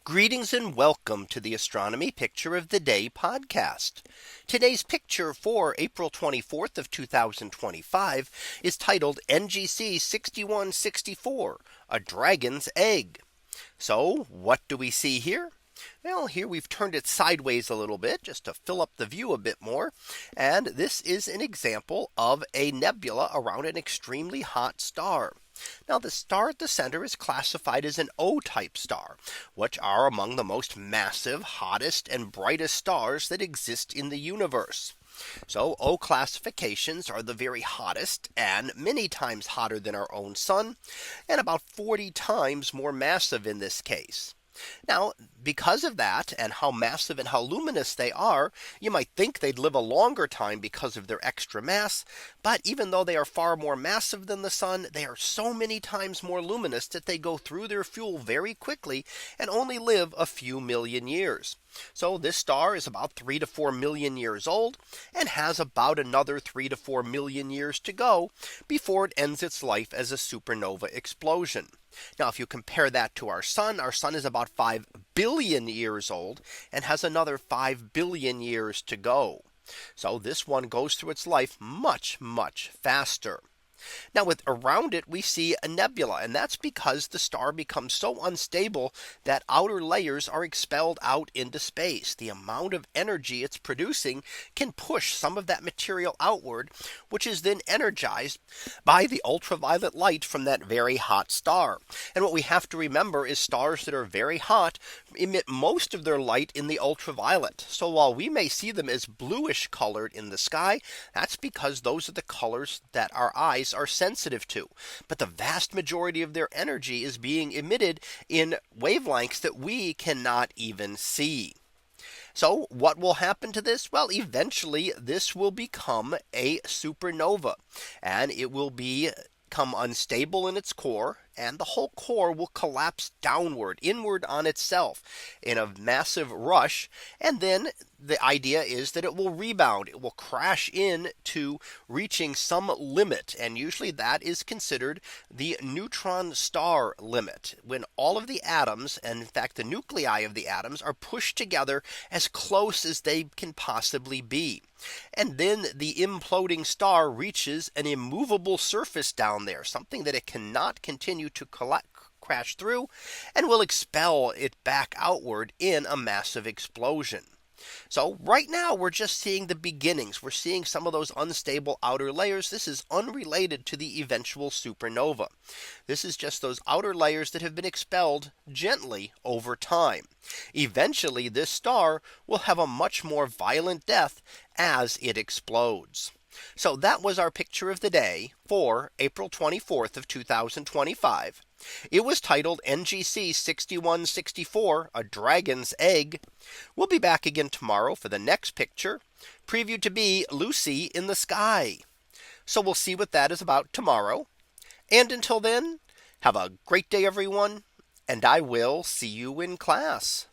Greetings and welcome to the Astronomy Picture of the Day podcast. Today's picture for April 24th of 2025 is titled NGC 6164, a dragon's egg. So what do we see here? Well, here we've turned it sideways a little bit just to fill up the view a bit more. And this is an example of a nebula around an extremely hot star. Now the star at the center is classified as an O-type star, which are among the most massive, hottest and brightest stars that exist in the universe. So O classifications are the very hottest and many times hotter than our own sun, and about 40 times more massive in this case. Now, because of that and how massive and how luminous they are, you might think they'd live a longer time because of their extra mass. But even though they are far more massive than the sun, they are so many times more luminous that they go through their fuel very quickly and only live a few million years. So this star is about 3 to 4 million years old and has about another 3 to 4 million years to go before it ends its life as a supernova explosion. Now, if you compare that to our sun is about 5 billion years old and has another 5 billion years to go. So this one goes through its life much faster. Now around it we see a nebula, and that's because the star becomes so unstable that outer layers are expelled out into space. The amount of energy it's producing can push some of that material outward, which is then energized by the ultraviolet light from that very hot star. And what we have to remember is stars that are very hot emit most of their light in the ultraviolet. So while we may see them as bluish colored in the sky, that's because those are the colors that our eyes are sensitive to. But the vast majority of their energy is being emitted in wavelengths that we cannot even see. So what will happen to this? Well, eventually this will become a supernova, and it will become unstable in its core, and the whole core will collapse inward on itself in a massive rush. And then the idea is that it will rebound. It will crash in to reaching some limit. And usually that is considered the neutron star limit, when all of the atoms, and in fact the nuclei of the atoms, are pushed together as close as they can possibly be. And then the imploding star reaches an immovable surface down there, something that it cannot continue to crash through, and will expel it back outward in a massive explosion. So right now we're just seeing the beginnings. We're seeing some of those unstable outer layers. This is unrelated to the eventual supernova. This is just those outer layers that have been expelled gently over time. Eventually this star will have a much more violent death as it explodes. So that was our picture of the day for April 24th of 2025. It was titled NGC 6164, a dragon's egg. We'll be back again tomorrow for the next picture, previewed to be Lucy in the sky. So we'll see what that is about tomorrow. And until then, have a great day, everyone, and I will see you in class.